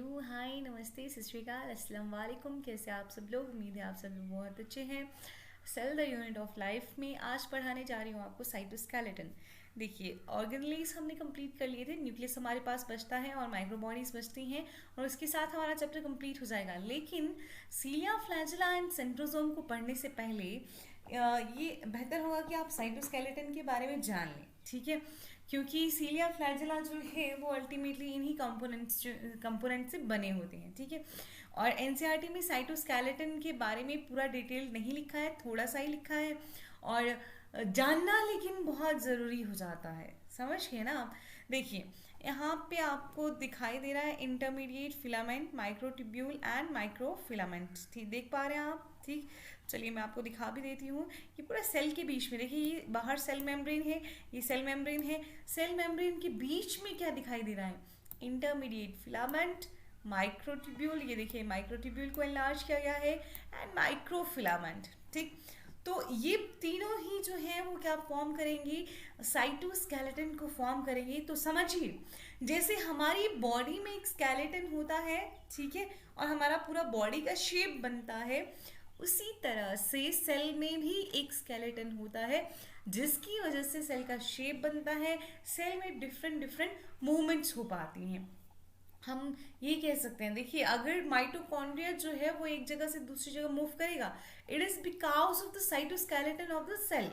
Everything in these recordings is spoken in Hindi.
हेलो हाय नमस्ते सत श्री अकाल अस्सलाम वालेकुम। कैसे आप सब लोग? उम्मीद है आप सब लोग बहुत अच्छे हैं। Cell the unit of life में आज पढ़ाने जा रही हूँ आपको साइटोस्केलेटन। देखिए, ऑर्गेनेल्स हमने कंप्लीट कर लिए थे, न्यूक्लियस हमारे पास बचता है और माइक्रोबॉडीज बचती हैं और उसके साथ हमारा चैप्टर कंप्लीट हो जाएगा। लेकिन सीलिया, फ्लैजेला एंड सेंट्रोसोम को पढ़ने से पहले ये बेहतर होगा कि आप साइटोस्केलेटन के बारे में जान लें, ठीक है? क्योंकि सीलिया फ्लैजेला जो है वो अल्टीमेटली इन्हीं कंपोनेंट से बने होते हैं, ठीक है? और एनसीईआरटी में साइटोस्केलेटन के बारे में पूरा डिटेल नहीं लिखा है, थोड़ा सा ही लिखा है और जानना लेकिन बहुत ज़रूरी हो जाता है। समझ गए ना आप? देखिए, यहाँ पे आपको दिखाई दे रहा है intermediate filament, microtubule and microfilament. ठीक, देख पा रहे हैं आप? ठीक, चलिए मैं आपको दिखा भी देती हूँ। ये पूरा सेल के बीच में देखिए, ये बाहर सेल मेम्ब्रेन है, ये सेल मेम्ब्रेन है। सेल मेम्ब्रेन के बीच में क्या दिखाई दे रहा है? इंटरमीडिएट फिलामेंट, माइक्रोट्यूब्यूल, ये देखिए माइक्रोट्यूब्यूल को एनलार्ज किया गया है, एंड माइक्रोफिलामेंट। ठीक, तो ये तीनों ही जो है वो क्या फॉर्म करेंगे? साइटोस्केलेटन को फॉर्म करेंगे। तो समझिए, जैसे हमारी बॉडी में एक स्केलेटन होता है, ठीक है, और हमारा पूरा बॉडी का शेप बनता है, उसी तरह से सेल में भी एक स्केलेटन होता है जिसकी वजह से सेल का शेप बनता है। सेल में डिफरेंट डिफरेंट मूवमेंट्स हो पाती हैं। हम ये कह सकते हैं, देखिए, अगर माइटोकॉन्ड्रिया जो है वो एक जगह से दूसरी जगह मूव करेगा, it is because of the cytoskeleton of the cell.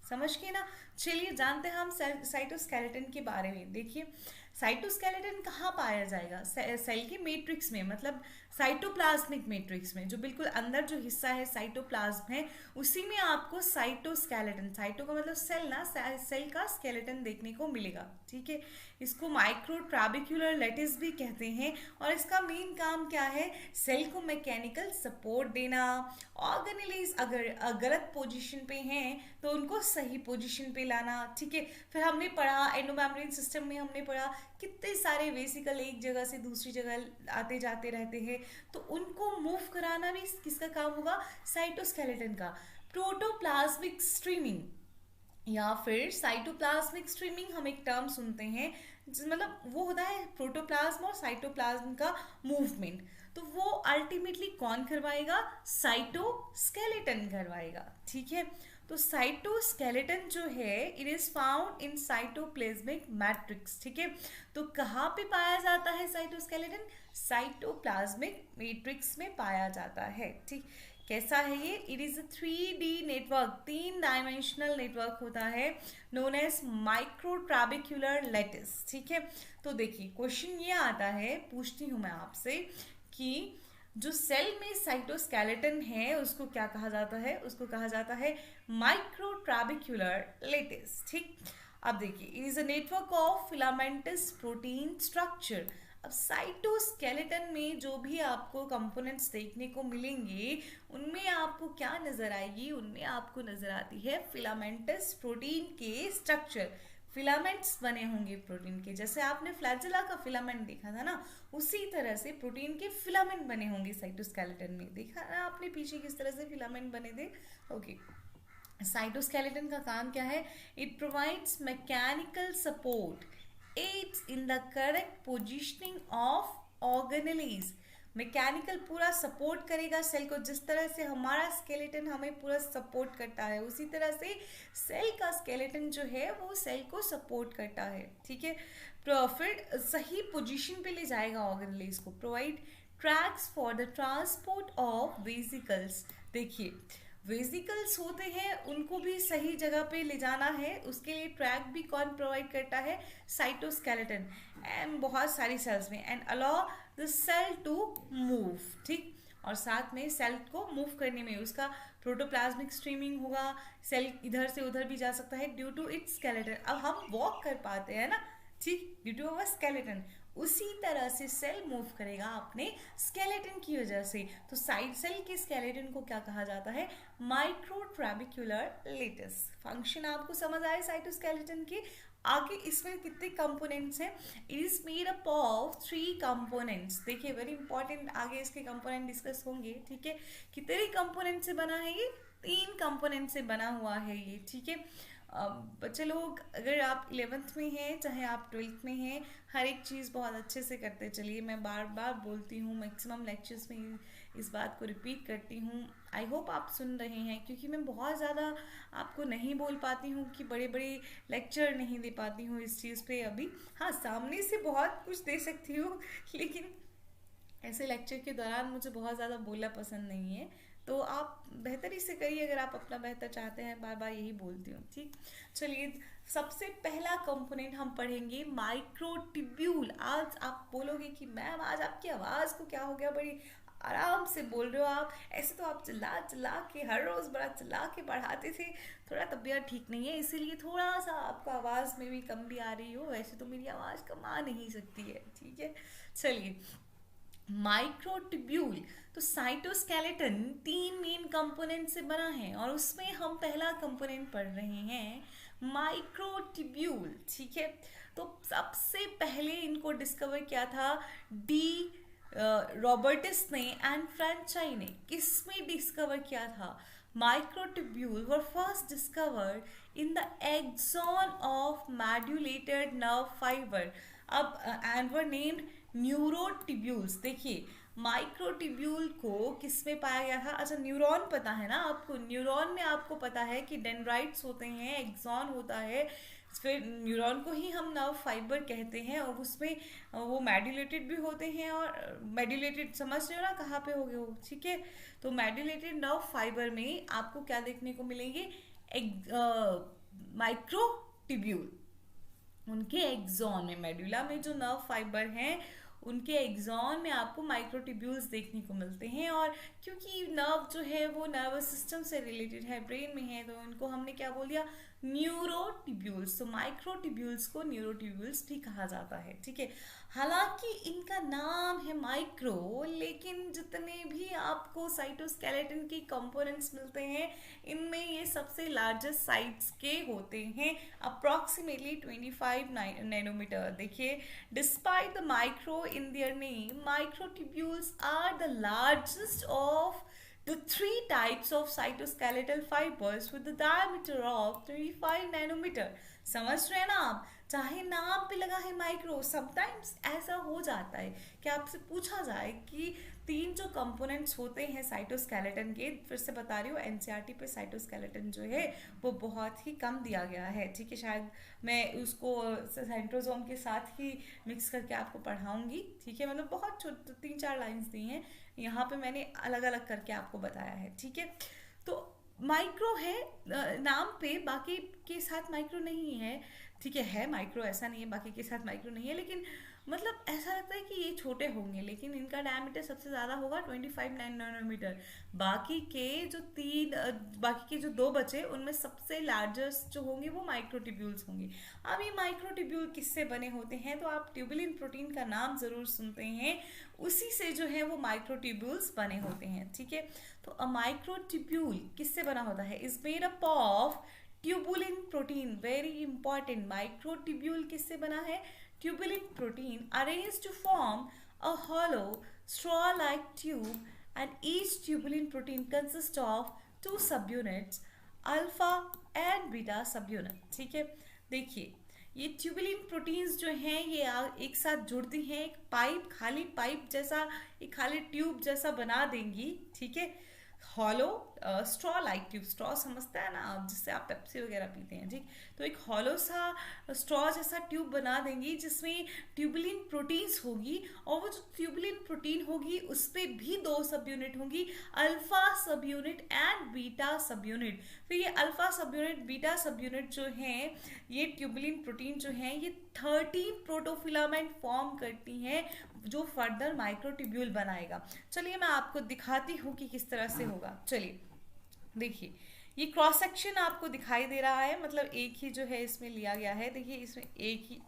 समझ के ना? चलिए जानते हैं हम साइटोस्केलेटन के बारे में। देखिए, साइटोस्केलेटन कहाँ पाया जाएगा? सेल के मैट्रिक्स में, मतलब साइटोप्लाज्मिक मैट्रिक्स में, जो बिल्कुल अंदर जो हिस्सा है साइटोप्लाज्म है, उसी में आपको साइटोस्केलेटन, साइटो का मतलब सेल ना, सेल का स्केलेटन देखने को मिलेगा, ठीक है? इसको माइक्रोट्राबिक्युलर लेटिस भी कहते हैं और इसका मेन काम क्या है? सेल को मैकेनिकल सपोर्ट देना। ऑर्गेनेलिज अगर गलत पोजीशन पे हैं तो उनको सही पोजीशन पे लाना, ठीक है? फिर हमने पढ़ा एंडोमेम्ब्रेन सिस्टम में, हमने पढ़ा कितने सारे वेसिकल एक जगह से दूसरी जगह आते जाते रहते हैं, तो उनको मूव कराना भी किसका काम होगा? साइटोस्केलेटन का। प्रोटोप्लाज्मिक स्ट्रीमिंग या फिर साइटोप्लाज्मिक स्ट्रीमिंग, हम एक टर्म सुनते हैं, मतलब वो होता है प्रोटोप्लाज्म और साइटोप्लाज्म का मूवमेंट। तो वो अल्टीमेटली कौन करवाएगा? साइटोस्केलेटन करवाएगा, ठीक है? तो साइटोस्केलेटन जो है, it is found in cytoplasmic matrix, ठीक है? तो कहाँ पे पाया जाता है साइटोस्केलेटन? साइटोप्लाज्मिक मैट्रिक्स में पाया जाता है, ठीक? कैसा है ये? It is 3D network, 3 dimensional network होता है, नोन एज माइक्रोट्राबिक्युलर लेटिस, ठीक है? तो देखिए, क्वेश्चन ये आता है, पूछती हूँ मैं आपसे कि जो सेल में साइटोस्केलेटन है उसको क्या कहा जाता है? उसको कहा जाता है माइक्रोट्राबिक्युलर लेटिस, ठीक? अब देखिए, it is a network of filamentous protein structure. अब साइटोस्केलेटन में जो भी आपको कंपोनेंट्स देखने को मिलेंगे, उनमें आपको क्या नजर आएगी? उनमें आपको नजर आती है फिलामेंटस प्रोटीन के स्ट्रक्चर। फिलामेंट्स बने होंगे प्रोटीन के, जैसे आपने फ्लैजेला का फिलामेंट देखा था ना, उसी तरह से प्रोटीन के फिलामेंट बने होंगे साइटोस्केलेटन में। देखा ना आपने पीछे किस तरह से फिलामेंट बने थे? ओके। साइटोस्केलेटन का काम क्या है? It provides mechanical support, aids in the correct positioning of organelles। Mechanical पूरा सपोर्ट करेगा सेल को, जिस तरह से हमारा स्केलेटन हमें पूरा सपोर्ट करता है, उसी तरह से सेल का स्केलेटन जो है वो सेल को सपोर्ट करता है, ठीक है? फिर सही पोजीशन पे ले जाएगा ऑर्गेनेल्स को। Provide tracks for the transport of vesicles. देखिए, वेसिकल्स होते हैं, उनको भी सही जगह पे ले जाना है, उसके लिए ट्रैक भी कौन प्रोवाइड करता है? साइटोस्केलेटन। एंड बहुत सारी सेल्स में, and allow the cell to move, ठीक? और साथ में सेल को मूव करने में उसका प्रोटोप्लाज्मिक स्ट्रीमिंग होगा, सेल इधर से उधर भी जा सकता है ड्यू टू इट्स स्केलेटन। अब हम वॉक कर पाते हैं ना, ठीक, ड्यू टू अवर स्केलेटन। उसी तरह से सेल मूव करेगा अपने स्केलेटन की वजह से। तो साइड सेल के स्केलेटन को क्या कहा जाता है? माइक्रोट्राबिक्युलर लेटिस। फंक्शन आपको समझ आए साइटोस्केलेटन के? आगे इसमें कितने कंपोनेंट्स हैं? It is made up of 3 components. देखिए, वेरी इंपॉर्टेंट, आगे इसके कंपोनेंट डिस्कस होंगे, ठीक है? कितने कंपोनेंट से बना है ये? 3 कंपोनेंट से बना हुआ है ये, ठीक है? बच्चे लोग, अगर आप 11th में हैं चाहे आप 12th में हैं, हर एक चीज़ बहुत अच्छे से करते चलिए। मैं बार बार बोलती हूँ, मैक्सिमम लेक्चर्स में इस बात को रिपीट करती हूँ। आई होप आप सुन रहे हैं, क्योंकि मैं बहुत ज़्यादा आपको नहीं बोल पाती हूँ कि बड़े बड़े लेक्चर नहीं दे पाती हूँ इस चीज़ पे अभी। हाँ, सामने से बहुत कुछ दे सकती हूँ, लेकिन ऐसे लेक्चर के दौरान मुझे बहुत ज़्यादा बोलना पसंद नहीं है। तो आप बेहतरी से करिए अगर आप अपना बेहतर चाहते हैं, बार बार यही बोलती हूँ। ठीक, चलिए सबसे पहला कंपोनेंट हम पढ़ेंगे माइक्रोट्यूब्यूल। आज आप बोलोगे कि मैम आज आपकी आवाज़ को क्या हो गया, बड़ी आराम से बोल रहे हो आप, ऐसे तो आप चिल्ला चिल्ला के हर रोज़ बड़ा चिल्ला के पढ़ाते थे। थोड़ा तबीयत ठीक नहीं है, इसीलिए थोड़ा सा आपको आवाज़ में भी कम भी आ रही हो। वैसे तो मेरी आवाज़ कम आ नहीं सकती है, ठीक है। चलिए, माइक्रोट्यूब्यूल, तो साइटोस्केलेटन 3 मेन कंपोनेंट से बना है और उसमें हम पहला कंपोनेंट पढ़ रहे हैं माइक्रोट्यूब्यूल। ठीक है, तो सबसे पहले इनको डिस्कवर किया था डी रॉबर्टिस ने एंड फ्रेंचाई ने। किसमें डिस्कवर किया था? Microtubule were first discovered in the axon of medullated nerve fibre, अब एंड वर नेम्ड न्यूरोट्यूब्यूल्स। देखिए, माइक्रोट्यूब्यूल को किसमें पाया गया था? अच्छा, न्यूरॉन पता है ना आपको? न्यूरॉन में आपको पता है कि डेंड्राइट्स होते हैं, एक्सॉन होता है, फिर न्यूरॉन को ही हम नर्व फाइबर कहते हैं, और उसमें वो मेड्यूलेटेड भी होते हैं। और मेड्यूलेटेड समझ रहे हो ना कहाँ पे हो गए वो? ठीक है, तो मेड्यूलेटेड नर्व फाइबर में आपको क्या देखने को मिलेंगे? माइक्रोट्यूब्यूल। उनके एक्सॉन में, मेडुला में जो नर्व फाइबर हैं उनके एक्सॉन में आपको माइक्रोट्यूब्यूल्स देखने को मिलते हैं। और क्योंकि नर्व जो है वो नर्वस सिस्टम से रिलेटेड है, ब्रेन में है, तो उनको हमने क्या बोल दिया? न्यूरोट्यूब्यूल्स। तो माइक्रोट्यूब्यूल्स को न्यूरोट्यूब्यूल्स भी कहा जाता है। ठीक है, हालांकि इनका नाम है माइक्रो, लेकिन जितने भी आपको साइटोस्केलेटन के कंपोनेंट्स मिलते हैं इनमें ये सबसे लार्जेस्ट साइज के होते हैं, अप्रॉक्सीमेटली 25 नैनोमीटर। देखिए, despite the micro in their name, microtubules are the largest of the three types of cytoskeletal fibers with the diameter of 25 nanometer। समझ रहे हैं ना आप? चाहे नाम पे लगा है माइक्रो, समटाइम्स ऐसा हो जाता है कि आपसे पूछा जाए कि 3 जो कंपोनेंट्स होते हैं साइटोस्केलेटन के, फिर से बता रही हूँ एनसीईआरटी पे साइटोस्केलेटन जो है वो बहुत ही कम दिया गया है। ठीक है, शायद मैं उसको सेंट्रोसोम के साथ ही मिक्स करके आपको पढ़ाऊंगी। ठीक है, मतलब बहुत छोटे 3-4 लाइन्स दी हैं, यहाँ पे मैंने अलग अलग करके आपको बताया है। ठीक है, तो माइक्रो है नाम पे, बाकी के साथ माइक्रो नहीं है। ठीक है माइक्रो, ऐसा नहीं है बाकी के साथ माइक्रो नहीं है, लेकिन मतलब ऐसा लगता है कि ये छोटे होंगे, लेकिन इनका डायमीटर सबसे ज़्यादा होगा 25 नैनोमीटर। बाकी के जो 2 बचे उनमें सबसे लार्जेस्ट जो होंगे वो माइक्रोट्यूब्यूल्स होंगे। अब ये माइक्रोट्यूब्यूल किससे बने होते हैं? तो आप ट्यूबुलिन प्रोटीन का नाम ज़रूर सुनते हैं, उसी से जो है वो माइक्रोट्यूब्यूल्स बने होते हैं। ठीक है, तो अ माइक्रोट्यूब्यूल किससे बना होता है? Is made up of tubulin protein. Very important, microtubule किससे बना है? Tubulin protein arranged to form a hollow straw-like tube, and each tubulin protein consists of 2 subunits, alpha and beta subunit। ठीक है, देखिए ये ट्यूबुलिन प्रोटीन्स जो हैं ये एक साथ जुड़ती हैं, एक पाइप, खाली पाइप जैसा, एक खाली ट्यूब जैसा बना देंगी। ठीक है, hollow straw like tube, straw समझता है ना आप, जिससे आप पेप्सी वगैरह पीते हैं। ठीक, तो एक हॉलो सा स्ट्रॉ जैसा ट्यूब बना देंगी जिसमें ट्यूबुलिन प्रोटीन्स होगी, और वो जो ट्यूबुलिन प्रोटीन होगी उस पर भी 2 सब यूनिट होंगी, अल्फा सब यूनिट एंड बीटा सब यूनिट। फिर ये अल्फा सब यूनिट, बीटा सब यूनिट जो हैं, ये ट्यूबुलिन प्रोटीन जो हैं ये 13 प्रोटोफिलामेंट फॉर्म करती हैं, जो फर्दर माइक्रोट्यूब्यूल बनाएगा। चलिए मैं आपको दिखाती हूँ कि किस तरह से होगा। चलिए देखिए, ये क्रॉस सेक्शन आपको दिखाई दे रहा है, मतलब एक ही जो है इसमें लिया गया है। देखिए इसमें एक ही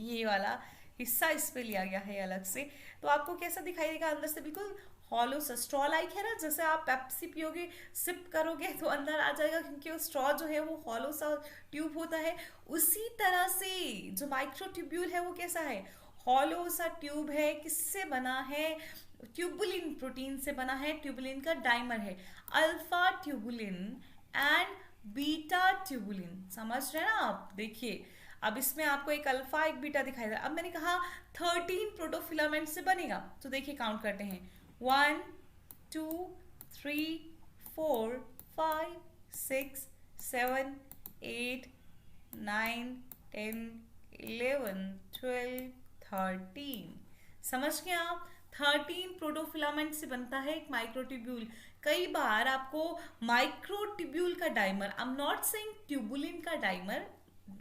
ये वाला हिस्सा इस पे लिया गया है अलग से, तो आपको कैसा दिखाई देगा? अंदर से बिल्कुल हॉलो सा स्ट्रॉ लाइक है ना, जैसे आप पेप्सी पियोगे, सिप करोगे तो अंदर आ जाएगा, क्योंकि वो स्ट्रॉ जो है वो हॉलो सा ट्यूब होता है। उसी तरह से जो माइक्रोट्यूब्यूल है वो कैसा है? हॉलो सा ट्यूब है। किससे बना है? ट्यूबुलिन प्रोटीन से बना है। ट्यूबुलिन का डाइमर है alpha tubulin and beta tubulin. समझ रहे हैं ना आप? देखिए अब इसमें आपको एक अल्फा एक बीटा दिखाई दे रहा है। अब मैंने कहा 13 प्रोटोफिलामेंट से बनेगा, तो देखिए काउंट करते हैं 1 2 3 4 5 6 7 8 9 10 11 12 13। समझ गए आप? 13 प्रोटोफिलामेंट से बनता है एक माइक्रोट्यूब्यूल। कई बार आपको माइक्रोट्यूब्यूल का dimer, I am not saying tubulin का डाइमर,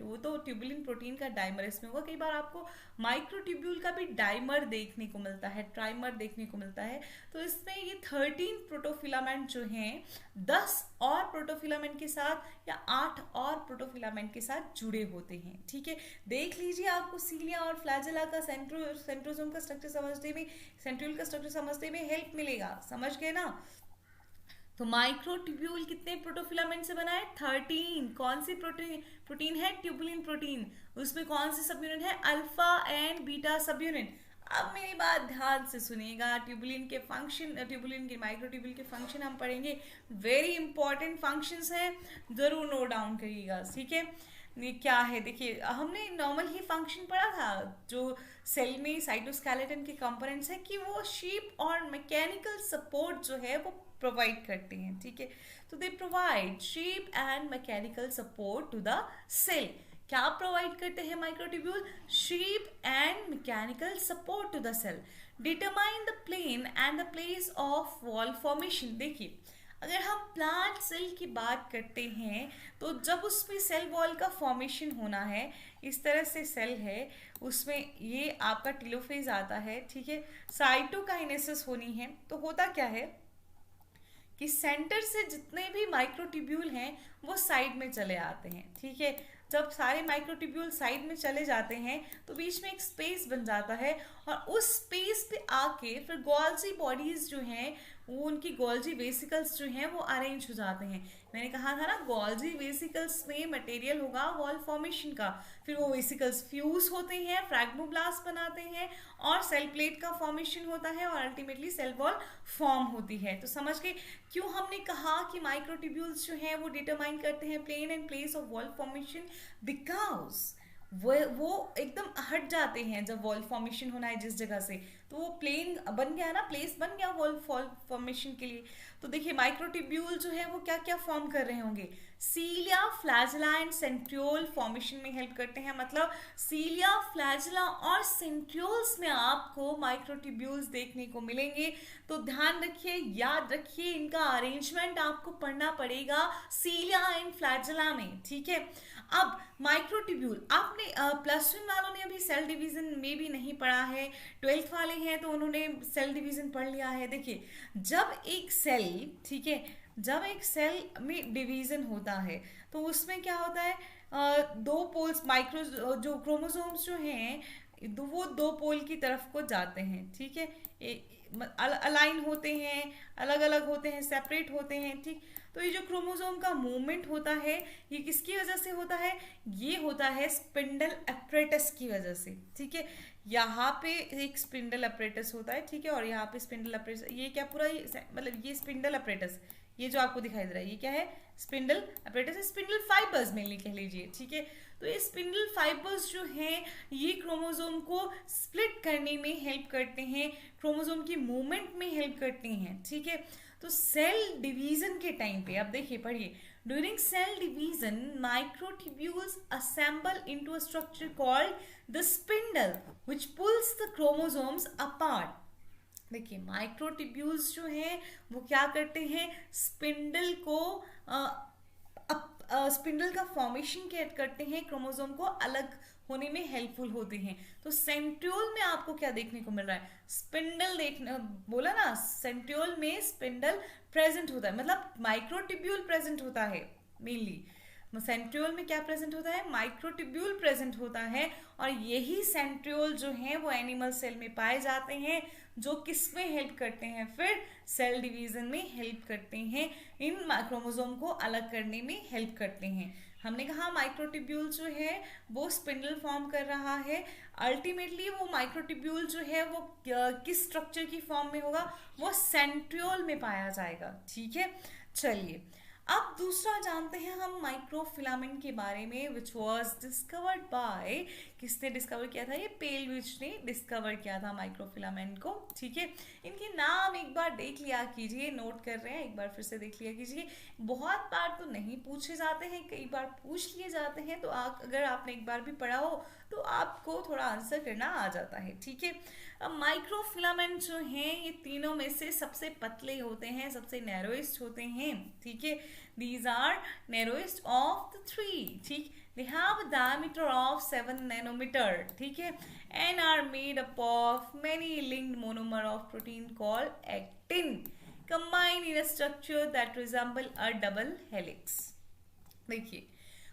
वो तो ट्यूबुलिन प्रोटीन का डाइमर इसमें होगा। कई बार आपको माइक्रोट्यूब्यूल का भी डाइमर देखने को मिलता है, ट्राइमर देखने को मिलता है। तो इसमें ये 13 प्रोटोफिलामेंट जो हैं 10 और प्रोटोफिलामेंट के साथ या 8 और प्रोटोफिलामेंट के साथ जुड़े होते हैं। ठीक है, देख लीजिए, आपको सीलिया और फ्लैजेला का सेंट्रोसोम का स्ट्रक्चर समझने में, सेंट्रियोल का स्ट्रक्चर समझने में हेल्प मिलेगा। समझ गए ना? तो माइक्रोट्यूब्यूल कितने प्रोटोफिलामेंट से बना है? 13। कौन सी प्रोटीन है? Tubulin protein. उसमें कौन सी सब यूनिट है? अल्फा एंड बीटा सब यूनिट। अब मेरी बात ध्यान से सुनिएगा। ट्यूबुलिन के फंक्शन, ट्यूबुलिन के माइक्रोट्यूब्यूल के फंक्शन हम पढ़ेंगे। वेरी इंपॉर्टेंट फंक्शंस हैं, जरूर नोट डाउन करिएगा। ठीक है, ये क्या है? देखिए हमने नॉर्मल ही फंक्शन पढ़ा था जो सेल में साइटोस्केलेटन के कंपोनेंट्स है कि वो शेप और मैकेनिकल सपोर्ट जो है वो प्रोवाइड करते हैं। ठीक है, तो they provide shape and mechanical support to the cell. क्या प्रोवाइड करते हैं microtubule? Shape and mechanical support to the cell. Determine the plane and the place of wall formation. देखिए अगर हम प्लांट सेल की बात करते हैं तो जब उसमें सेल वॉल का फॉर्मेशन होना है, इस तरह से सेल है, उसमें ये आपका टेलोफेज आता है। ठीक है, साइटोकाइनेसिस होनी है, तो होता क्या है कि सेंटर से जितने भी माइक्रोट्यूब्यूल हैं वो साइड में चले आते हैं। ठीक है, जब सारे माइक्रोट्यूब्यूल साइड में चले जाते हैं तो बीच में एक स्पेस बन जाता है और उस स्पेस पे आके फिर गोल्जी बॉडीज जो हैं वो, उनकी गोल्जी वेसिकल्स जो हैं वो अरेंज हो जाते हैं। मैंने कहा था ना, गोल्जी वेसिकल्स में मटेरियल होगा वॉल फॉर्मेशन का, फिर वो वेसिकल्स फ्यूज होते हैं, फ्रैग्मोब्लास्ट बनाते हैं और सेल प्लेट का फॉर्मेशन होता है और अल्टीमेटली सेल वॉल फॉर्म होती है। तो समझ गए क्यों हमने कहा कि माइक्रोट्यूब्यूल्स जो हैं वो डिटरमाइन करते हैं plane and place of wall formation? Because वो एकदम हट जाते हैं जब वॉल फॉर्मेशन होना है जिस जगह से, तो वो प्लेन बन गया ना, प्लेस बन गया वॉल फॉर्मेशन के लिए। तो देखिए माइक्रोट्यूब्यूल जो है वो क्या क्या फॉर्म कर रहे होंगे? सीलिया, फ्लैजेला एंड सेंट्रियोल फॉर्मेशन में हेल्प करते हैं। मतलब सीलिया, फ्लैजेला और सेंट्रियोल्स में आपको माइक्रोट्यूब्यूल्स देखने को मिलेंगे। तो ध्यान रखिए, याद रखिए, इनका अरेंजमेंट आपको पढ़ना पड़ेगा सीलिया एंड फ्लैजेला में। ठीक है, अब माइक्रोट्यूब्यूल आपने प्लस 1 वालों ने अभी सेल डिवीजन में भी नहीं पढ़ा है, 12th वाले हैं तो उन्होंने सेल डिवीजन पढ़ लिया है। देखिए जब एक सेल, ठीक है, जब एक सेल में डिवीजन होता है तो उसमें क्या होता है, दो पोल्स, माइक्रो जो क्रोमोसोम्स जो हैं वो दो पोल की तरफ को जाते हैं। ठीक है, अलाइन होते हैं, अलग अलग होते हैं, सेपरेट होते हैं। ठीक, तो ये जो क्रोमोसोम का मूवमेंट होता है ये किसकी वजह से होता है? ये होता है स्पिंडल एपरेटस की वजह से। ठीक है, यहाँ पे एक स्पिंडल एपरेटस होता है, ठीक है, और यहाँ पे स्पिंडल एपरेटस, ये क्या पूरा मतलब ये स्पिंडल एपरेटस, ये जो आपको दिखाई दे रहा है ये क्या है? Spindle apparatus, spindle fibres mainly कह लीजिए। ठीक है, तो ये स्पिंडल फाइबर्स जो हैं ये क्रोमोसोम को स्प्लिट करने में हेल्प करते हैं, क्रोमोसोम की मूवमेंट में हेल्प करते हैं। ठीक है, तो सेल डिवीजन के टाइम पे अब देखिए, पढ़िए, during cell division microtubules assemble into a structure called the spindle which pulls the chromosomes apart. देखिए माइक्रोट्यूब्यूल्स जो हैं वो क्या करते हैं? स्पिंडल को स्पिंडल का फॉर्मेशन करते हैं, क्रोमोसोम को अलग होने में हेल्पफुल होते हैं। तो सेंट्रियोल में आपको क्या देखने को मिल रहा है? स्पिंडल देखने, बोला ना, सेंट्रियोल में स्पिंडल प्रेजेंट होता है, मतलब माइक्रोट्यूब्यूल प्रेजेंट होता है मेनली। सेंट्रियोल में क्या प्रेजेंट होता है? माइक्रोट्यूब्यूल प्रेजेंट होता है, और यही सेंट्रियोल जो हैं वो एनिमल सेल में पाए जाते हैं, जो किस में हेल्प करते हैं? फिर सेल डिवीजन में हेल्प करते हैं, इन क्रोमोसोम को अलग करने में हेल्प करते हैं। हमने कहा माइक्रोट्यूब्यूल जो है वो स्पिंडल फॉर्म कर रहा है, अल्टीमेटली वो माइक्रोट्यूब्यूल जो है वो किस स्ट्रक्चर की फॉर्म में होगा? वो सेंट्रियोल में पाया जाएगा। ठीक है, चलिए अब दूसरा जानते हैं हम माइक्रोफिलामेंट के बारे में, विच वॉज डिस्कवर्ड बाय, किसने डिस्कवर किया था? ये पेलविच ने डिस्कवर किया था माइक्रोफिलामेंट को। ठीक है, इनके नाम एक बार देख लिया कीजिए, नोट कर रहे हैं एक बार फिर से देख लिया कीजिए। बहुत बार तो नहीं पूछे जाते हैं, कई बार पूछ लिए जाते हैं, तो अगर आपने एक बार भी पढ़ा हो तो आपको थोड़ा आंसर करना आ जाता है। ठीक है, अब माइक्रोफिलामेंट जो हैं ये तीनों में से सबसे पतले होते हैं, सबसे नैरोएस्ट होते हैं। ठीक है, these are narrowest of the three. ठीक, they have a diameter of 7 nanometer. ठीक है, and are made up of many linked monomer of protein called actin combined in a structure that resemble a double helix. देखिए,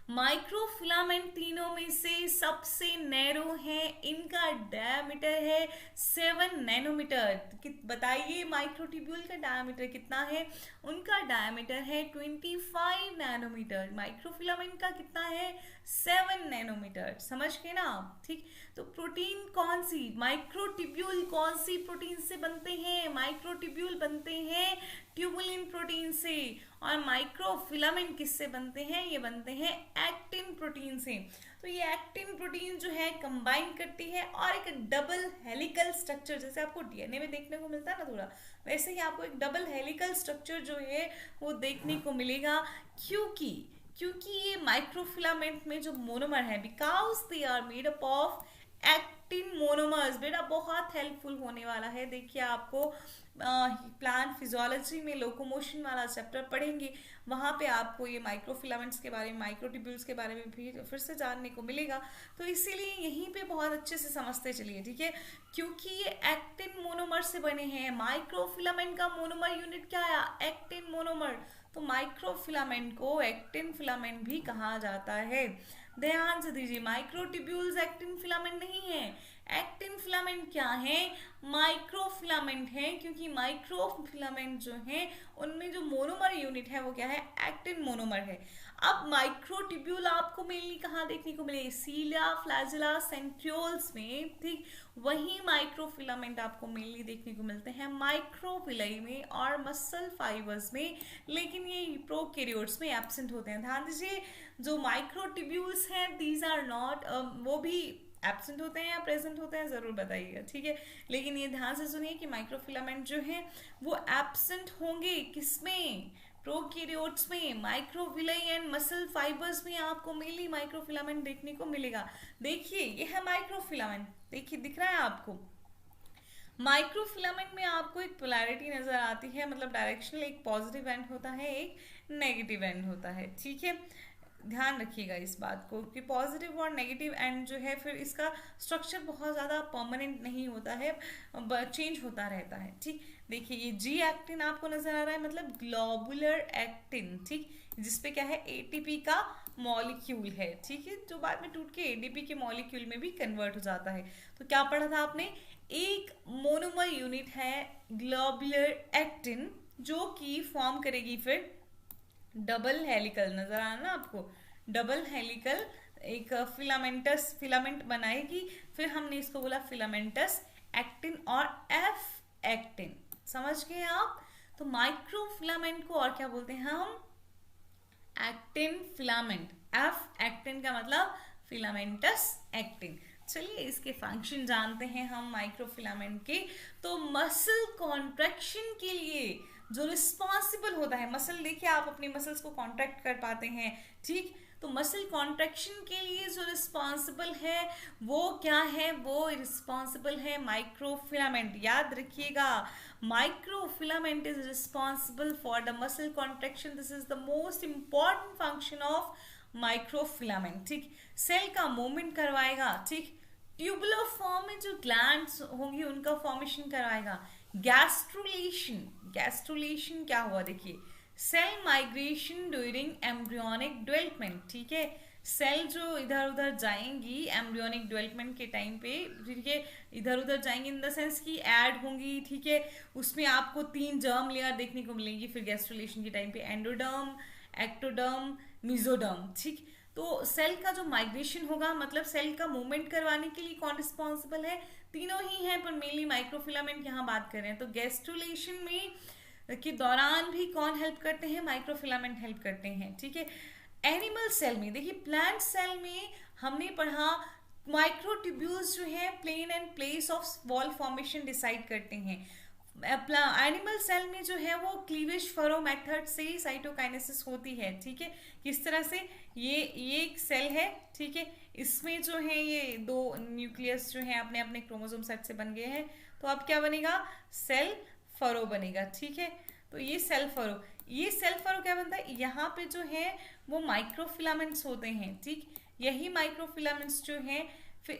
माइक्रोफिलामेंट तीनों में से सबसे नैरो है, इनका डायमीटर है 7 नैनोमीटर। बताइए माइक्रोट्यूब्यूल का डायमीटर कितना है? उनका डायमीटर है 25 नैनोमीटर। माइक्रोफिलामेंट का कितना है? 7 नैनोमीटर। समझ गए ना आप? ठीक, तो प्रोटीन कौन सी, माइक्रोट्यूब्यूल कौन सी प्रोटीन से बनते हैं? माइक्रोट्यूब्यूल बनते हैं ट्यूबुलिन प्रोटीन से। और माइक्रोफिलामेंट किससे बनते हैं? ये बनते हैं एक्टिन प्रोटीन से। तो ये एक्टिन प्रोटीन जो है कंबाइन करती है और एक डबल हेलिकल स्ट्रक्चर, जैसे आपको डीएनए में देखने को मिलता है ना थोड़ा, वैसे ही आपको एक डबल हेलिकल स्ट्रक्चर जो है वो देखने को मिलेगा। क्योंकि ये माइक्रोफिलामेंट में जो मोनोमर है, because they are made up of actin monomers. बेटा बहुत हेल्पफुल होने वाला है। देखिए, आपको प्लांट फिजियोलॉजी में लोकोमोशन वाला चैप्टर पढ़ेंगे, वहाँ पे आपको ये माइक्रोफिलामेंट्स के बारे में, माइक्रोट्यूब्यूल्स के बारे में भी फिर से जानने को मिलेगा। तो इसीलिए यहीं पे बहुत अच्छे से समझते चलिए। ठीक है, क्योंकि ये एक्टिन मोनोमर से बने हैं। माइक्रोफिलामेंट का मोनोमर यूनिट क्या आया? Actin monomer. तो माइक्रोफिलामेंट को एक्टिन फिलामेंट भी कहा जाता है। ध्यान से दीजिए, माइक्रोट्यूब्यूल्स एक्टिन फिलामेंट नहीं है। एक्टिन फिलामेंट क्या है? माइक्रोफिलामेंट है, क्योंकि माइक्रोफिलामेंट जो है उनमें जो मोनोमर यूनिट है वो क्या है? एक्टिन मोनोमर है। अब माइक्रोट्यूब्यूल आपको मेनली कहाँ देखने को मिले? सीलिया, फ्लैजिला, सेंट्रियोल्स में। ठीक, वही माइक्रोफिलामेंट आपको मेनली देखने को मिलते हैं माइक्रोविलाई में और मसल फाइबर्स में, लेकिन ये प्रोकैरियोट्स में एब्सेंट होते हैं। ध्यान दीजिए, जो माइक्रोट्यूब्यूल्स हैं दीज आर नॉट, वो भी एब्सेंट होते हैं या प्रेजेंट होते हैं, ज़रूर बताइएगा। ठीक है, लेकिन ये ध्यान से सुनिए कि माइक्रोफिलामेंट जो है वो एब्सेंट होंगे किसमें? प्रोकैरियोट्स में। माइक्रोविलाई एंड मसल फाइबर्स में आपको मेनली माइक्रोफिलामेंट देखने को मिलेगा। देखिए, ये है माइक्रोफिलामेंट। देखिए, दिख रहा है आपको? माइक्रोफिलामेंट में आपको एक पोलैरिटी नजर आती है, मतलब डायरेक्शनल, एक पॉजिटिव एंड होता है, एक नेगेटिव एंड होता है। ठीक है, ध्यान रखिएगा इस बात को कि पॉजिटिव और नेगेटिव एंड जो है फिर इसका स्ट्रक्चर बहुत ज़्यादा परमानेंट नहीं होता है, चेंज होता रहता है। ठीक, देखिए ये जी एक्टिन आपको नजर आ रहा है, मतलब ग्लोबुलर एक्टिन। ठीक, जिसपे क्या है? एटीपी का मॉलिक्यूल है। ठीक है, जो बाद में टूट के एडीपी के मॉलिक्यूल में भी कन्वर्ट हो जाता है। तो क्या पढ़ा था आपने? एक मोनोमर यूनिट है ग्लोबुलर एक्टिन, जो कि फॉर्म करेगी फिर डबल हेलिकल। नजर आ रहा ना आपको? डबल हेलिकल एक फिलामेंट बनाएगी। फिर हमने इसको बोला फिलामेंटस एक्टिन और एफ एक्टिन। समझ गए आप? तो माइक्रोफिलामेंट को और क्या बोलते हैं हम? Actin filament. एफ एक्टिन का मतलब फिलामेंटस एक्टिन। चलिए इसके फंक्शन जानते हैं हम माइक्रोफिलामेंट के। तो मसल कॉन्ट्रैक्शन के लिए जो रिस्पॉन्सिबल होता है, मसल, देखिए आप अपनी मसल्स को कॉन्ट्रैक्ट कर पाते हैं। ठीक, तो मसल कॉन्ट्रैक्शन के लिए जो रिस्पॉन्सिबल है वो क्या है? वो रिस्पॉन्सिबल है माइक्रोफिलामेंट। याद रखिएगा, microfilament is responsible for the muscle contraction. This is the most important function of microfilament. ठीक, सेल का मूवमेंट करवाएगा। ठीक, ट्यूबुलर फॉर्म में जो ग्लैंड्स होंगी उनका फॉर्मेशन करवाएगा। गैस्ट्रुलेशन क्या हुआ? देखिए, cell migration during embryonic development. ठीक है, सेल जो इधर उधर जाएंगी एम्ब्रियोनिक डेवलपमेंट के टाइम पे, ठीक है, इधर उधर जाएंगी इन द सेंस की ऐड होंगी। ठीक है, उसमें आपको 3 जर्म लेयर देखने को मिलेंगी फिर गैस्ट्रुलेशन के टाइम पे, एंडोडर्म, एक्टोडर्म, मेसोडर्म। ठीक, तो सेल का जो माइग्रेशन होगा, मतलब सेल का मूवमेंट करवाने के लिए कौन रिस्पॉन्सिबल है? तीनों ही हैं, पर मेनली माइक्रोफिलामेंट यहाँ बात कर रहे हैं। तो गैस्ट्रुलेशन में के दौरान भी कौन हेल्प करते हैं, माइक्रोफिलामेंट हेल्प करते हैं, ठीक है। एनिमल सेल में देखिए, प्लांट सेल में हमने पढ़ा माइक्रोट्यूब्यूल्स जो है plane and place of wall formation decide करते हैं। एनिमल सेल में जो है वो क्लीवेज फरो मेथड से साइटोकाइनेसिस होती है, ठीक है। किस तरह से, ये एक सेल है, ठीक है, इसमें जो है ये दो न्यूक्लियस जो है अपने अपने क्रोमोसोम सेट से बन गए हैं, तो अब क्या बनेगा, सेल फरो बनेगा, ठीक है। तो ये सेल फरो क्या बनता है, यहाँ पे जो है वो माइक्रोफिलामेंट्स होते हैं, ठीक। यही माइक्रोफिलामेंट्स जो है फिर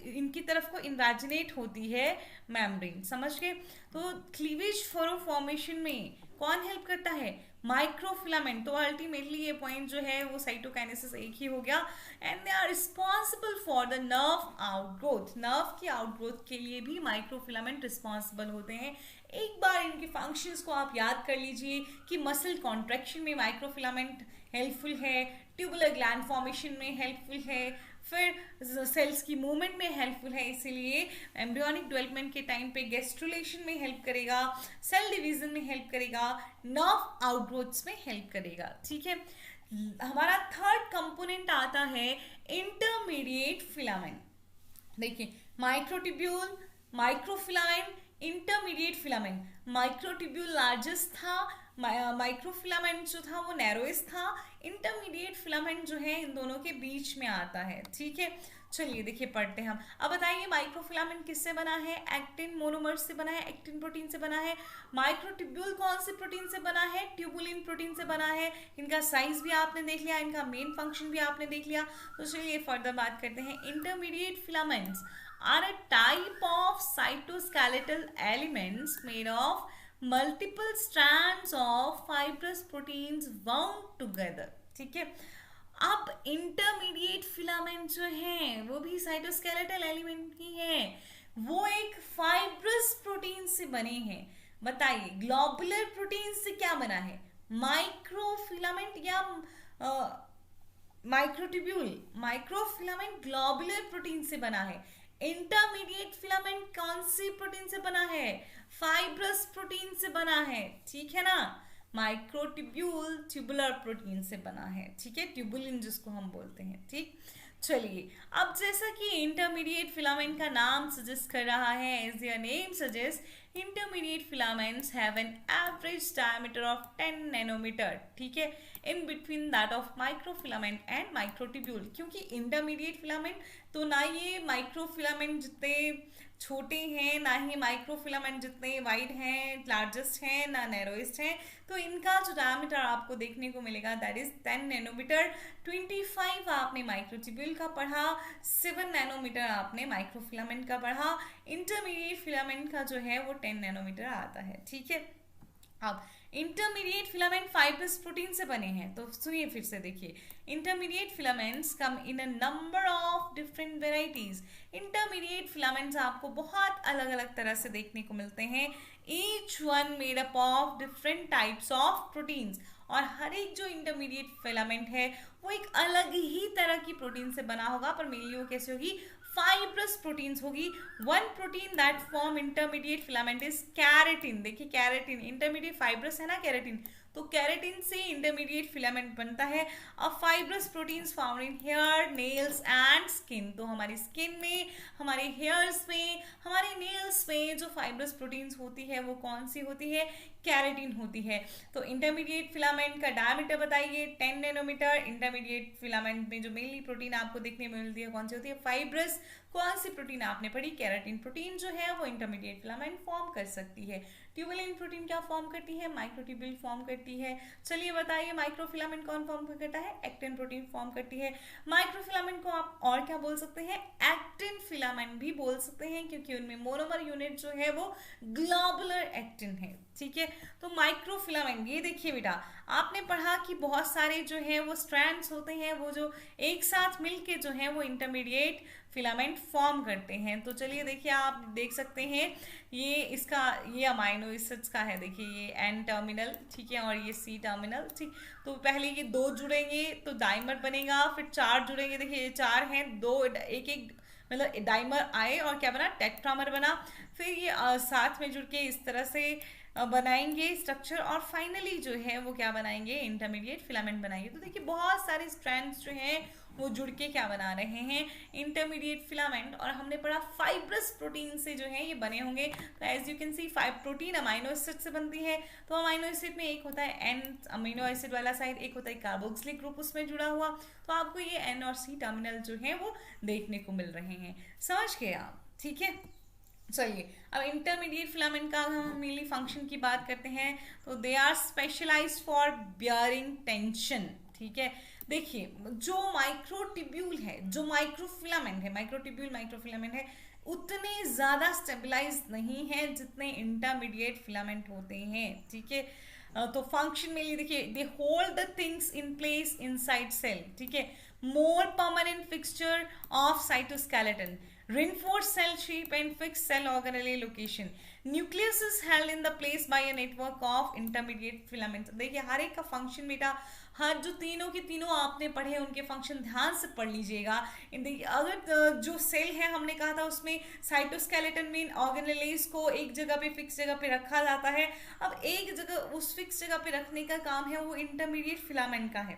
इनकी तरफ को इनवाजिनेट होती है मेम्ब्रेन, समझ गए। तो क्लीवेज फरो फॉर्मेशन में कौन हेल्प करता है, माइक्रोफिलामेंट। तो अल्टीमेटली ये पॉइंट जो है वो साइटोकाइनेसिस एक ही हो गया। And they are responsible for the nerve outgrowth, nerve की आउटग्रोथ के लिए भी माइक्रोफिलामेंट रिस्पॉन्सिबल होते हैं। एक बार इनके फंक्शंस को आप याद कर लीजिए कि मसल कॉन्ट्रैक्शन में माइक्रोफिलामेंट हेल्पफुल है, ट्यूबुलर ग्लैंड फॉर्मेशन में हेल्पफुल है, फिर सेल्स की मूवमेंट में हेल्पफुल है, इसीलिए एम्ब्रियोनिक डेवलपमेंट के टाइम पे गेस्ट्रुलेशन में हेल्प करेगा, सेल डिवीजन में हेल्प करेगा, नर्व आउटग्रोथ्स में हेल्प करेगा, ठीक है। हमारा थर्ड कंपोनेंट आता है इंटरमीडिएट फिलामेंट। देखिए, microtubule, microfilament, intermediate filament. Microtubule largest था, माइक्रोफिलामेंट जो था वो नैरोएस्ट था, इंटरमीडिएट फिलामेंट जो है इन दोनों के बीच में आता है, ठीक है। चलिए देखिए पढ़ते हैं हम। अब बताइए माइक्रोफिलामेंट किससे बना है, एक्टिन मोनोमर से बना है, एक्टिन प्रोटीन से बना है। माइक्रोट्यूब्यूल कौन से प्रोटीन से बना है, ट्यूबुलिन प्रोटीन से बना है। इनका साइज भी आपने देख लिया, इनका मेन फंक्शन भी आपने देख लिया। तो चलिए फर्दर बात करते हैं। Intermediate filaments are a type of cytoskeletal elements made of multiple strands of fibrous proteins wound together, ठीक है। अब इंटरमीडिएट फिलामेंट जो हैं वो भी साइटोस्केलेटल एलिमेंट ही हैं, वो एक फाइब्रस प्रोटीन से बने हैं। बताइए ग्लोबुलर प्रोटीन से क्या बना है, माइक्रोफिलामेंट या माइक्रोट्यूब्यूल। माइक्रोफिलामेंट ग्लोबुलर प्रोटीन से बना है। इंटरमीडिएट फिलामेंट कौन सी प्रोटीन से बना है, फाइब्रस प्रोटीन से बना है, ठीक है ना। माइक्रोट्यूब्यूल ट्यूबुलर प्रोटीन से बना है, ठीक है, ट्यूबुलिन जिसको हम बोलते हैं, ठीक। चलिए अब जैसा कि इंटरमीडिएट फिलामेंट का नाम सजेस्ट कर रहा है, as your name suggest, intermediate filaments have an average diameter of 10 nanometre, ठीक है, in between that of microfilament and microtubule. क्योंकि इंटरमीडिएट फिलामेंट तो ना ये माइक्रोफिलामेंट जितने छोटे हैं, ना ही माइक्रोफिलामेंट जितने वाइड हैं, लार्जेस्ट हैं, ना नैरोएस्ट हैं। तो इनका जो डायमीटर आपको देखने को मिलेगा दैट इज 10 नैनोमीटर। 25 आपने माइक्रोट्यूब्यूल का पढ़ा, 7 नैनोमीटर आपने माइक्रोफिलामेंट का पढ़ा। इंटरमीडिएट फिलामेंट का जो है वो 10 नैनोमीटर आता है, ठीक है। अब इंटरमीडिएट फिलामेंट फाइब्रस प्रोटीन से बने हैं, तो सुनिए फिर से देखिए। Intermediate filaments come in a number of different varieties. Intermediate filaments आपको बहुत अलग अलग तरह से देखने को मिलते हैं। Each one made up of different types of proteins, और हर एक जो इंटरमीडिएट फिलामेंट है वो एक अलग ही तरह की प्रोटीन से बना होगा, पर मेनली वो कैसे होगी, फाइब्रस प्रोटीन्स होगी। One protein that form intermediate filament is keratin. देखिए कैरेटिन, इंटरमीडिएट फाइब्रस है ना कैरेटिन, तो कैरेटिन से इंटरमीडिएट फिलामेंट बनता है। अब fibrous proteins found in hair, nails and skin. तो हमारी स्किन में, हमारे हेयर्स में, हमारे नेल्स में जो फाइब्रस प्रोटीन्स होती है वो कौन सी होती है, कैरेटिन होती है। तो इंटरमीडिएट फिलामेंट का डायमीटर बताइए 10 नैनोमीटर। इंटरमीडिएट फिलामेंट में जो मेनली प्रोटीन आपको देखने में मिलती है कौन सी होती है, फाइब्रस। कौन सी प्रोटीन आपने पढ़ी, कैरेटिन प्रोटीन जो है वो इंटरमीडिएट फिलामेंट फॉर्म कर सकती है। ट्यूबुलिन प्रोटीन क्या फॉर्म करती है, माइक्रोट्यूब्यूल फॉर्म करती है। चलिए बताइए माइक्रोफिलामेंट कौन फॉर्म करता है, एक्टिन प्रोटीन फॉर्म करती है। माइक्रोफिलामेंट को आप और क्या बोल सकते हैं, एक्टिन फिलामेंट भी बोल सकते हैं, क्योंकि उनमें मोनोमर यूनिट जो है वो ग्लोबुलर एक्टिन है, ठीक है। तो माइक्रोफिलामेंट, ये देखिए बेटा आपने पढ़ा कि बहुत सारे जो है वो स्ट्रैंड्स होते हैं, वो जो एक साथ मिलके जो है वो इंटरमीडिएट फिलामेंट फॉर्म करते हैं। तो चलिए देखिए आप देख सकते हैं ये इसका, ये अमाइनो एसिड्स का है, देखिए ये एन टर्मिनल, ठीक है, और ये सी टर्मिनल, ठीक। तो पहले ये 2 जुड़ेंगे तो डाइमर बनेगा, फिर 4 जुड़ेंगे, देखिए ये 4 हैं, 2 एक एक मतलब डाइमर आए और क्या बना, टेट्रामर बना। फिर ये साथ में जुड़ के इस तरह से बनाएंगे स्ट्रक्चर, और फाइनली जो है वो क्या बनाएंगे, इंटरमीडिएट फिलामेंट बनाएंगे। तो देखिए बहुत सारे स्ट्रैंड्स जो हैं वो जुड़ के क्या बना रहे हैं, इंटरमीडिएट फिलामेंट। और हमने पढ़ा फाइब्रस प्रोटीन से जो है ये बने होंगे। तो as you can see protein amino acid से बनती है। तो अमाइनो एसिड में एक होता है एन अमीनो एसिड वाला साइड, एक होता है कार्बोक्सिलिक ग्रुप उसमें जुड़ा हुआ। तो आपको ये एन और सी टर्मिनल जो है वो देखने को मिल रहे हैं। समझ गए आप, ठीक है। चलिए अब इंटरमीडिएट फिलामेंट का हम मेनली फंक्शन की बात करते हैं। तो they are specialised for bearing tension, ठीक है। देखिए जो माइक्रोट्यूब्यूल है, जो माइक्रोफिलामेंट है, माइक्रोफिलामेंट है, उतने ज्यादा स्टेबलाइज नहीं है जितने इंटरमीडिएट फिलामेंट होते हैं, ठीक है। तो फंक्शन में देखिए, they hold the things in place inside cell, ठीक है। More permanent fixture of cytoskeleton, reinforced cell shape and fixed cell organelle location. Nucleus is held in the place by a network of intermediate filaments. देखिए हर एक का फंक्शन बेटा, हर जो तीनों के तीनों आपने पढ़े उनके फंक्शन ध्यान से पढ़ लीजिएगा। अगर जो सेल है हमने कहा था उसमें साइटोस्केलेटन में ऑर्गेनेलेस को एक जगह पे फिक्स जगह पे रखा जाता है। अब एक जगह उस फिक्स जगह पे रखने का काम है वो इंटरमीडिएट फिलामेंट का है,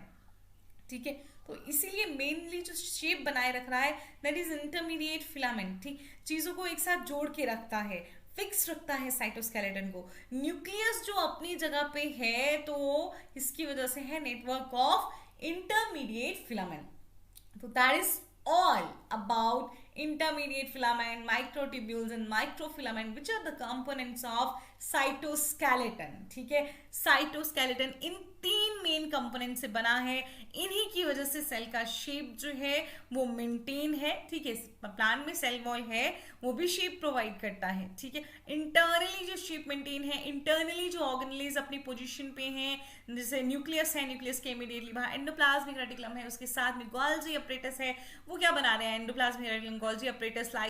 ठीक है। तो इसीलिए मेनली जो शेप बनाए रख रहा है दैट इज इंटरमीडिएट फिलामेंट, ठीक। चीजों को एक साथ जोड़ के रखता है, फिक्स रखता है साइटोस्केलेटन को। न्यूक्लियस जो अपनी जगह पे है तो इसकी वजह से है नेटवर्क ऑफ इंटरमीडिएट फिलामेंट। तो that is all about intermediate filament, microtubules and microfilament, which are the components of cytoskeleton, ठीक है। साइटोस्केलेटन इन तीन मेन कंपोनेंट से बना है, इन्हीं की वजह से सेल का शेप जो है वो मेंटेन है, ठीक है। प्लांट में सेल वॉल है वो भी शेप प्रोवाइड करता है, ठीक है। इंटरनली जो शेप मेंटेन है, इंटरनली जो ऑर्गेनेल्स अपनी पोजीशन पे हैं, जैसे न्यूक्लियस है, न्यूक्लियस के इमीडिएटली बाहर एंडोप्लाज्मिक रेटिकुलम है, उसके साथ में गोल्जी अपरेटस है, वो क्या बना रहे हैं, एंडोप्लाज्मिक रेटिकुलम, गोल्जी अपरेटस,